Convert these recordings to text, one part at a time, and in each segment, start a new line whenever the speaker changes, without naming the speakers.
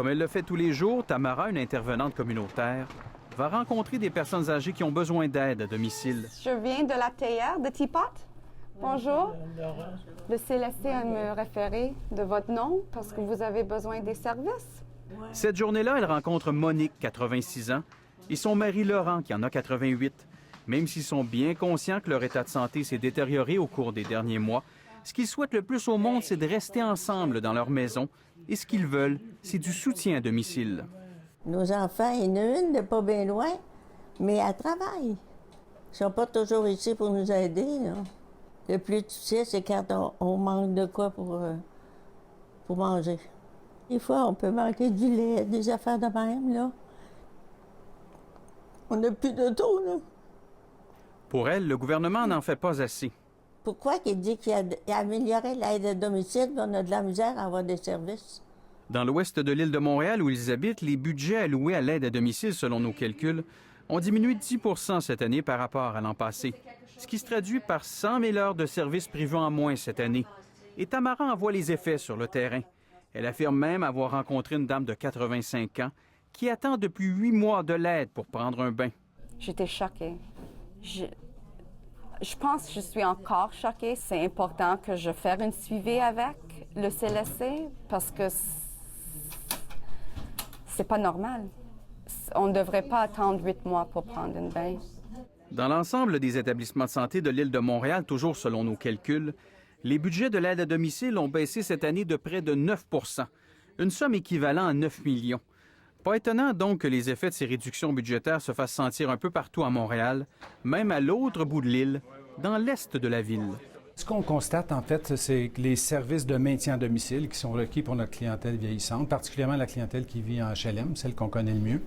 Comme elle le fait tous les jours, Tamara, une intervenante communautaire, va rencontrer des personnes âgées qui ont besoin d'aide à domicile.
Je viens de la théière de Teapot. Bonjour. Le CLSC a me référer de votre nom parce que vous avez besoin des services.
Cette journée-là, elle rencontre Monique, 86 ans, et son mari Laurent, qui en a 88. Même s'ils sont bien conscients que leur état de santé s'est détérioré au cours des derniers mois, ce qu'ils souhaitent le plus au monde, c'est de rester ensemble dans leur maison. Et ce qu'ils veulent, c'est du soutien à domicile.
Nos enfants, il y en a une de pas bien loin, mais elle travaille. Ils ne sont pas toujours ici pour nous aider, là. Le plus difficile, c'est quand on manque de quoi pour manger. Des fois, on peut manquer du lait, des affaires de même, là. On n'a plus d'auto, là.
Pour elle, le gouvernement n'en fait pas assez.
Pourquoi qu'il dit qu'il a amélioré l'aide à domicile, mais on a de la misère à avoir des services?
Dans l'ouest de l'île de Montréal, où ils habitent, les budgets alloués à l'aide à domicile, selon nos calculs, ont diminué de 10 % cette année par rapport à l'an passé, ce qui se traduit par 100 000 heures de services privés en moins cette année. Et Tamara en voit les effets sur le terrain. Elle affirme même avoir rencontré une dame de 85 ans qui attend depuis 8 mois de l'aide pour prendre un bain.
J'étais choquée. Je pense que je suis encore choquée. C'est important que je fasse un suivi avec le CLSC parce que c'est pas normal. On ne devrait pas attendre 8 mois pour prendre un bain.
Dans l'ensemble des établissements de santé de l'île de Montréal, toujours selon nos calculs, les budgets de l'aide à domicile ont baissé cette année de près de 9 %, une somme équivalente à 9 millions. Pas étonnant donc que les effets de ces réductions budgétaires se fassent sentir un peu partout à Montréal, même à l'autre bout de l'île, dans l'est de la ville.
Ce qu'on constate, en fait, c'est que les services de maintien à domicile qui sont requis pour notre clientèle vieillissante, particulièrement la clientèle qui vit en HLM, celle qu'on connaît le mieux,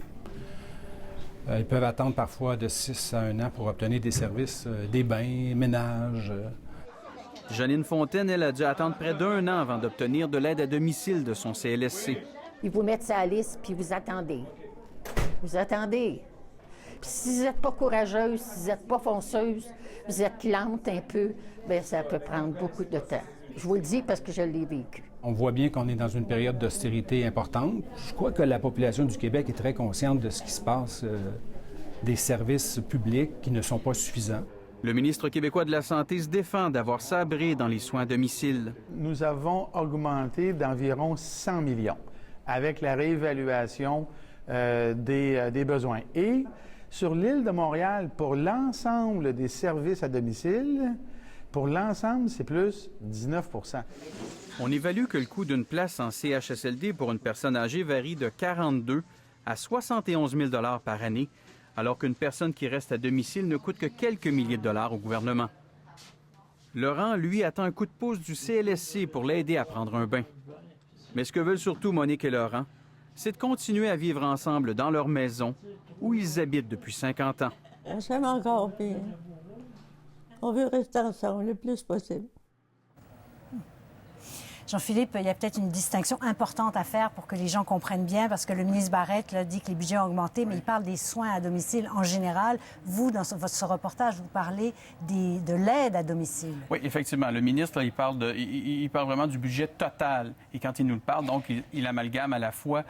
ils peuvent attendre parfois de 6 à 1 an pour obtenir des services, des bains, ménages.
Janine Fontaine, elle, a dû attendre près d'1 an avant d'obtenir de l'aide à domicile de son CLSC.
Ils vous mettent ça à la liste, puis vous attendez. Vous attendez. Puis si vous n'êtes pas courageuse, si vous n'êtes pas fonceuse, vous êtes lente un peu, bien ça peut prendre beaucoup de temps. Je vous le dis parce que je l'ai vécu.
On voit bien qu'on est dans une période d'austérité importante. Je crois que la population du Québec est très consciente de ce qui se passe, des services publics qui ne sont pas suffisants.
Le ministre québécois de la Santé se défend d'avoir sabré dans les soins à domicile.
Nous avons augmenté d'environ 100 millions avec la réévaluation des besoins. Et sur l'île de Montréal, pour l'ensemble des services à domicile, pour l'ensemble, c'est plus 19 %.
On évalue que le coût d'une place en CHSLD pour une personne âgée varie de 42 à 71 000 $ par année, alors qu'une personne qui reste à domicile ne coûte que quelques milliers de dollars au gouvernement. Laurent, lui, attend un coup de pouce du CLSC pour l'aider à prendre un bain. Mais ce que veulent surtout Monique et Laurent, c'est de continuer à vivre ensemble dans leur maison où ils habitent depuis 50 ans.
On s'aime encore, puis on veut rester ensemble le plus possible.
Jean-Philippe, il y a peut-être une distinction importante à faire pour que les gens comprennent bien, parce que le ministre Barrette là, dit que les budgets ont augmenté, mais il parle des soins à domicile en général. Vous, dans ce reportage, vous parlez de l'aide à domicile.
Oui, effectivement. Le ministre, là, il parle vraiment du budget total. Et quand il nous le parle, donc, il amalgame à la fois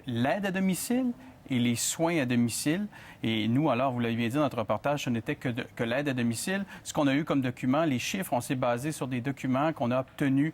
l'aide à domicile et les soins à domicile. Et nous, alors, vous l'avez bien dit dans notre reportage, ce n'était que l'aide à domicile. Ce qu'on a eu comme document, les chiffres, on s'est basé sur des documents qu'on a obtenus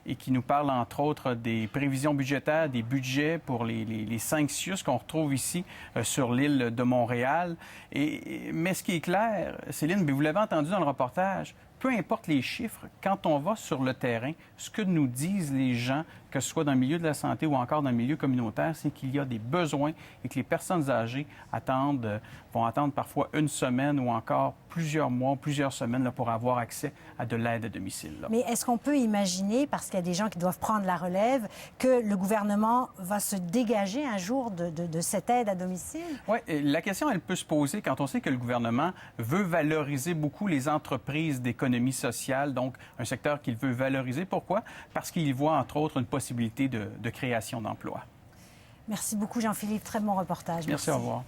et qui nous parlent, entre autres, des prévisions budgétaires, des budgets pour les 5 CIUS qu'on retrouve ici sur l'île de Montréal. Mais ce qui est clair, Céline, vous l'avez entendu dans le reportage, peu importe les chiffres, quand on va sur le terrain, ce que nous disent les gens, que ce soit dans le milieu de la santé ou encore dans le milieu communautaire, c'est qu'il y a des besoins et que les personnes âgées vont attendre parfois 1 semaine ou encore plusieurs mois, plusieurs semaines là, pour avoir accès à de l'aide à domicile. Là.
Mais est-ce qu'on peut imaginer, parce qu'il y a des gens qui doivent prendre la relève, que le gouvernement va se dégager un jour de cette aide à domicile?
Oui, la question, elle peut se poser quand on sait que le gouvernement veut valoriser beaucoup les entreprises d'économie sociale, donc un secteur qu'il veut valoriser. Pourquoi? Parce qu'il voit, entre autres, une possibilité de création d'emplois.
Merci beaucoup, Jean-Philippe. Très bon reportage.
Merci, au revoir.